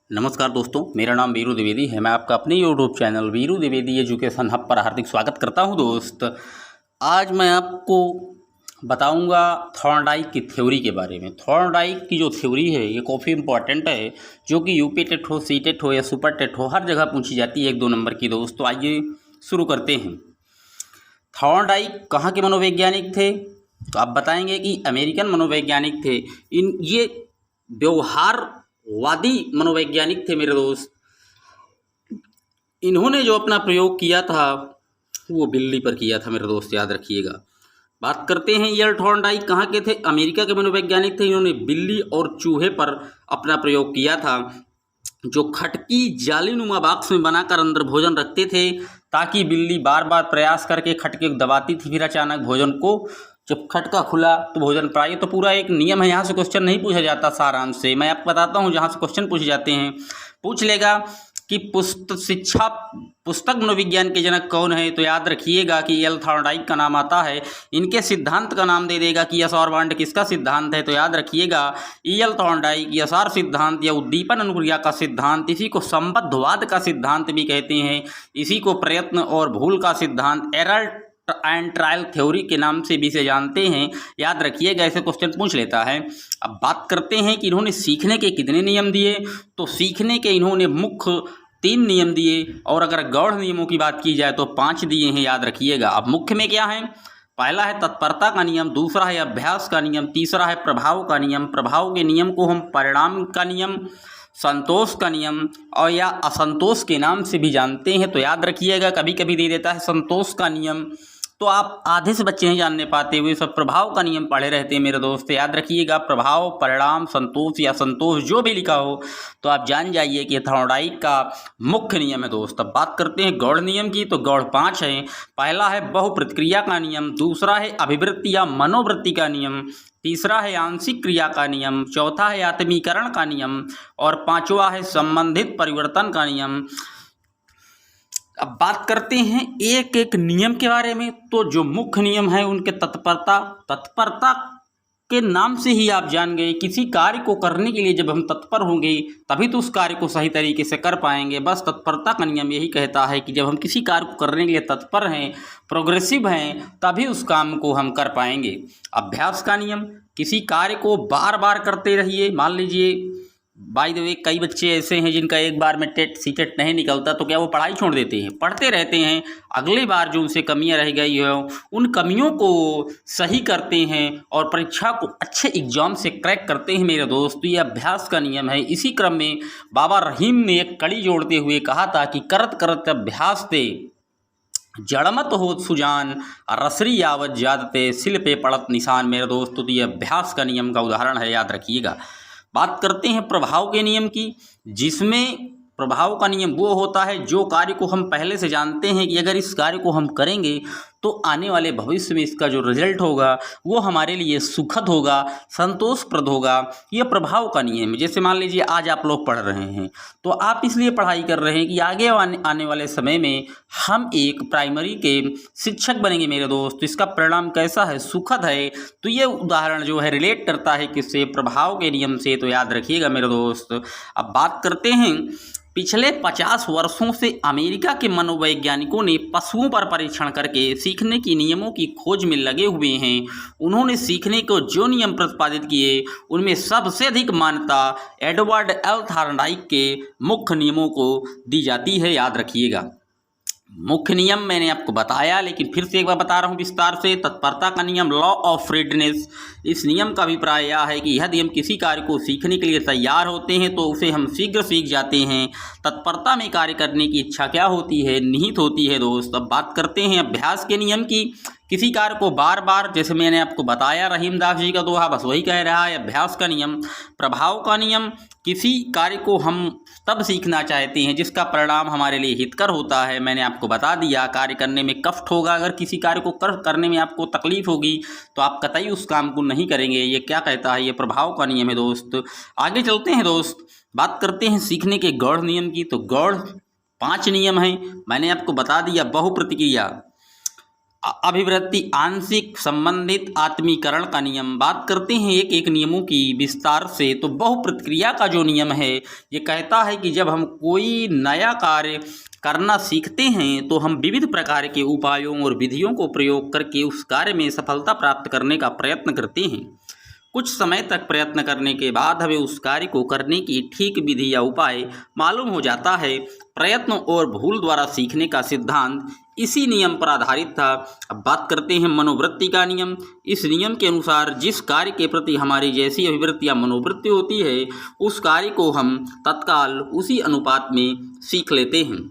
नमस्कार दोस्तों, मेरा नाम वीरू द्विवेदी है। मैं आपका अपने YouTube channel Veeru Dwivedi education hub पर हार्दिक स्वागत करता हूं। दोस्त, आज मैं आपको बताऊंगा थॉर्नडाइक की थ्योरी के बारे में। थॉर्नडाइक की जो थ्योरी है ये काफ़ी इंपॉर्टेंट है, जो कि यूपी टेट हो, सी टेट हो या सुपर टेट हो, हर जगह पूछी जाती है 1-2 नंबर की। दोस्त, तो आइए शुरू करते हैं। थॉर्नडाइक कहाँ के मनोवैज्ञानिक थे? तो आप बताएंगे कि अमेरिकन मनोवैज्ञानिक थे। ये व्यवहारवादी मनोवैज्ञानिक थे मेरे दोस्त। इन्होंने जो अपना प्रयोग किया था वो बिल्ली पर किया था मेरे दोस्त, याद रखिएगा। बात करते हैं ईएल थॉर्नडाइक कहाँ के थे? अमेरिका के मनोवैज्ञानिक थे। इन्होंने बिल्ली और चूहे पर अपना प्रयोग किया था, जो खटकी जालीनुमा बॉक्स में बनाकर अंदर भोजन रखते थे, ताकि बिल्ली बार बार प्रयास करके खटके को दबाती थी, फिर अचानक भोजन को जब खटका खुला तो भोजन पाए। तो पूरा एक नियम है, यहाँ से क्वेश्चन नहीं पूछा जाता सारांश से। मैं आपको बताता हूँ जहाँ से क्वेश्चन पूछे जाते हैं। पूछ लेगा कि पुस्तक मनोविज्ञान के जनक कौन है? तो याद रखिएगा कि ईएल थॉर्नडाइक का नाम आता है। इनके सिद्धांत का नाम दे देगा कि यसार बांड किसका सिद्धांत है? तो याद रखिएगा ईएल थॉर्नडाइक यसार सिद्धांत या उद्दीपन अनुक्रिया का सिद्धांत, इसी को संबद्धवाद का सिद्धांत भी कहते हैं। इसी को प्रयत्न और भूल का सिद्धांत, एरर एंड ट्रायल थ्योरी के नाम से भी इसे जानते हैं। याद रखिएगा, ऐसे क्वेश्चन पूछ लेता है। अब बात करते हैं कि इन्होंने सीखने के कितने नियम दिए। तो सीखने के इन्होंने मुख्य 3 नियम दिए, और अगर गौड़ नियमों की बात की जाए तो 5 दिए हैं, याद रखिएगा। अब मुख्य में क्या है? पहला है तत्परता का नियम, दूसरा है अभ्यास का नियम, तीसरा है प्रभाव का नियम। प्रभाव के नियम को हम परिणाम का नियम, संतोष का नियम और या असंतोष के नाम से भी जानते हैं। तो याद रखिएगा, कभी कभी दे देता है संतोष का नियम, तो आप आधे से बच्चे हैं जानने पाते हुए सब प्रभाव का नियम पढ़े रहते हैं मेरे दोस्त। याद रखिएगा, प्रभाव, परिणाम, संतोष या संतोष जो भी लिखा हो तो आप जान जाइए कि थॉर्नडाइक का मुख्य नियम है दोस्त। अब बात करते हैं गौड़ नियम की। तो गौड़ 5 है। पहला है बहुप्रतिक्रिया का नियम, दूसरा है अभिवृत्ति या मनोवृत्ति का नियम, तीसरा है आंशिक क्रिया का नियम, चौथा है आत्मीकरण का नियम और 5वां है संबंधित परिवर्तन का नियम। अब बात करते हैं एक एक नियम के बारे में। तो जो मुख्य नियम है उनके तत्परता के नाम से ही आप जान गए, किसी कार्य को करने के लिए जब हम तत्पर होंगे तभी तो उस कार्य को सही तरीके से कर पाएंगे। बस तत्परता का नियम यही कहता है कि जब हम किसी कार्य को करने के लिए तत्पर हैं, प्रोग्रेसिव हैं, तभी उस काम को हम कर पाएंगे। अभ्यास का नियम, किसी कार्य को बार बार करते रहिए। मान लीजिए बाय द वे कई बच्चे ऐसे हैं जिनका एक बार में टेट सी टेट नहीं निकलता, तो क्या वो पढ़ाई छोड़ देते हैं? पढ़ते रहते हैं, अगली बार जो उनसे कमियां रह गई हो उन कमियों को सही करते हैं और परीक्षा को अच्छे एग्जाम से क्रैक करते हैं मेरे दोस्त। तो ये अभ्यास का नियम है। इसी क्रम में बाबा रहीम ने एक कड़ी जोड़ते हुए कहा था कि करत करत अभ्यास ते जड़मत हो सुजान, रसरी यावत जादते सिल पे पड़त निशान। मेरे दोस्तों, तो ये अभ्यास का नियम का उदाहरण है, याद रखिएगा। बात करते हैं प्रभाव के नियम की, जिसमें प्रभाव का नियम वो होता है जो कार्य को हम पहले से जानते हैं कि अगर इस कार्य को हम करेंगे तो आने वाले भविष्य में इसका जो रिजल्ट होगा वो हमारे लिए सुखद होगा, संतोषप्रद होगा। ये प्रभाव का नियम है। जैसे मान लीजिए आज आप लोग पढ़ रहे हैं तो आप इसलिए पढ़ाई कर रहे हैं कि आगे आने वाले समय में हम एक प्राइमरी के शिक्षक बनेंगे मेरे दोस्त। इसका परिणाम कैसा है? सुखद है। तो ये उदाहरण जो है रिलेट करता है किससे? प्रभाव के नियम से। तो याद रखिएगा मेरे दोस्त। अब बात करते हैं, पिछले 50 वर्षों से अमेरिका के मनोवैज्ञानिकों ने पशुओं पर परीक्षण करके सीखने के नियमों की खोज में लगे हुए हैं। उन्होंने सीखने को जो नियम प्रतिपादित किए उनमें सबसे अधिक मान्यता एडवर्ड एल थॉर्नडाइक के मुख्य नियमों को दी जाती है, याद रखिएगा। मुख्य नियम मैंने आपको बताया, लेकिन फिर से एक बार बता रहा हूँ विस्तार से। तत्परता का नियम, लॉ ऑफ रेडनेस। इस नियम का अभिप्राय यह है कि यदि हम किसी कार्य को सीखने के लिए तैयार होते हैं तो उसे हम शीघ्र सीख जाते हैं। तत्परता में कार्य करने की इच्छा क्या होती है? निहित होती है दोस्त। अब बात करते हैं अभ्यास के नियम की। किसी कार्य को बार बार, जैसे मैंने आपको बताया रहीमदास जी का दोहा बस वही कह रहा है, अभ्यास का नियम। प्रभाव का नियम, किसी कार्य को हम तब सीखना चाहते हैं जिसका परिणाम हमारे लिए हितकर होता है। मैंने आपको बता दिया, कार्य करने में कष्ट होगा। अगर किसी कार्य को करने में आपको तकलीफ होगी तो आप कतई उस काम को नहीं करेंगे। ये क्या कहता है? ये प्रभाव का नियम है दोस्त। आगे चलते हैं दोस्त, बात करते हैं सीखने के गौड़ नियम की। तो गौड़ 5 नियम हैं, मैंने आपको बता दिया। बहुप्रतिक्रिया, अभिवृत्ति आंशिक संबंधित आत्मीकरण का नियम। बात करते हैं एक एक नियमों की विस्तार से। तो बहुप्रतिक्रिया का जो नियम है ये कहता है कि जब हम कोई नया कार्य करना सीखते हैं तो हम विविध प्रकार के उपायों और विधियों को प्रयोग करके उस कार्य में सफलता प्राप्त करने का प्रयत्न करते हैं। कुछ समय तक प्रयत्न करने के बाद हमें उस कार्य को करने की ठीक विधि या उपाय मालूम हो जाता है। प्रयत्न और भूल द्वारा सीखने का सिद्धांत इसी नियम पर आधारित था। अब बात करते हैं मनोवृत्ति का नियम। इस नियम के अनुसार जिस कार्य के प्रति हमारी जैसी अभिवृत्ति या मनोवृत्ति होती है उस कार्य को हम तत्काल उसी अनुपात में सीख लेते हैं।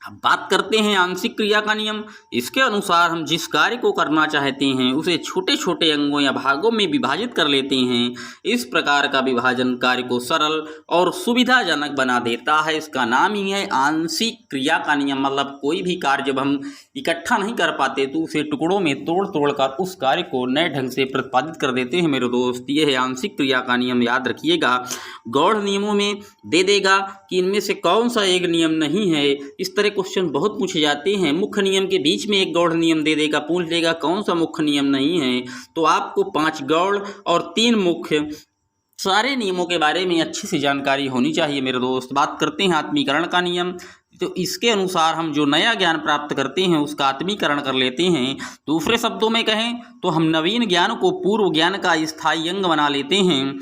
अब बात करते हैं आंशिक क्रिया का नियम। इसके अनुसार हम जिस कार्य को करना चाहते हैं उसे छोटे छोटे अंगों या भागों में विभाजित कर लेते हैं। इस प्रकार का विभाजन कार्य को सरल और सुविधाजनक बना देता है। इसका नाम ही है आंशिक क्रिया का नियम। मतलब कोई भी कार्य जब हम इकट्ठा नहीं कर पाते तो उसे टुकड़ों में तोड़ कर उस कार्य को नए ढंग से प्रतिपादित कर देते हैं मेरे दोस्त। ये है आंशिक क्रिया का नियम, याद रखिएगा। गौड़ नियमों में दे देगा कि इनमें से कौन सा एक नियम नहीं है। इस तरह क्वेश्चन बहुत पूछे जाते हैं। मुख्य नियम के बीच में एक गौड़ नियम दे देगा, पूछ लेगा कौन सा मुख्य नियम नहीं है। तो आपको 5 गौड़ और 3 मुख्य सारे नियमों के बारे में अच्छी सी जानकारी होनी चाहिए मेरे दोस्त। बात करते हैं आत्मीकरण का नियम। तो इसके अनुसार हम जो नया ज्ञान प्राप्त करते हैं उसका आत्मीकरण कर लेते हैं। दूसरे शब्दों में कहें तो हम नवीन ज्ञान को पूर्व ज्ञान का स्थायी अंग बना लेते हैं।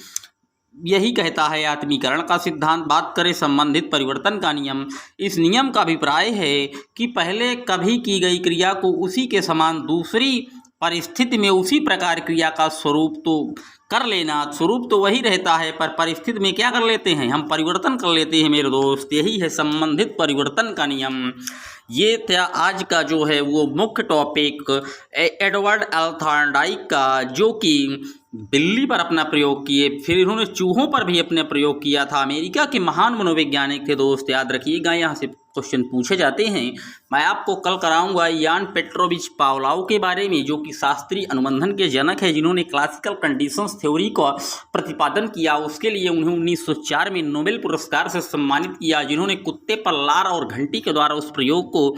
यही कहता है आत्मीकरण का सिद्धांत। बात करें संबंधित परिवर्तन का नियम। इस नियम का अभिप्राय है कि पहले कभी की गई क्रिया को उसी के समान दूसरी परिस्थिति में उसी प्रकार क्रिया का स्वरूप तो कर लेना। स्वरूप तो वही रहता है पर परिस्थिति में क्या कर लेते हैं, हम परिवर्तन कर लेते हैं मेरे दोस्त। यही है संबंधित परिवर्तन का नियम। ये था आज का जो है वो मुख्य टॉपिक एडवर्ड एल थॉर्नडाइक का, जो कि बिल्ली पर अपना प्रयोग किए, फिर इन्होंने चूहों पर भी अपने प्रयोग किया था। अमेरिका के महान मनोवैज्ञानिक थे दोस्त, याद रखिएगा। यहाँ से क्वेश्चन पूछे जाते हैं। मैं आपको कल कराऊंगा यान पेट्रोविच पावलोव के बारे में, जो कि शास्त्रीय अनुबंधन के जनक है, जिन्होंने क्लासिकल कंडीशंस थ्योरी का प्रतिपादन किया। उसके लिए उन्हें 1904 में नोबेल पुरस्कार से सम्मानित किया, जिन्होंने कुत्ते पर लार और घंटी के द्वारा उस प्रयोग को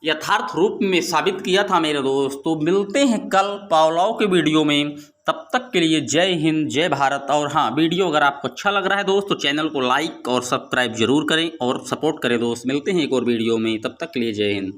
यथार्थ रूप में साबित किया था मेरे दोस्त। तो मिलते हैं कल पावलोव के वीडियो में। तब तक के लिए जय हिंद, जय भारत। और हाँ, वीडियो अगर आपको अच्छा लग रहा है दोस्त तो चैनल को लाइक और सब्सक्राइब जरूर करें और सपोर्ट करें दोस्त। मिलते हैं एक और वीडियो में, तब तक के लिए जय हिंद।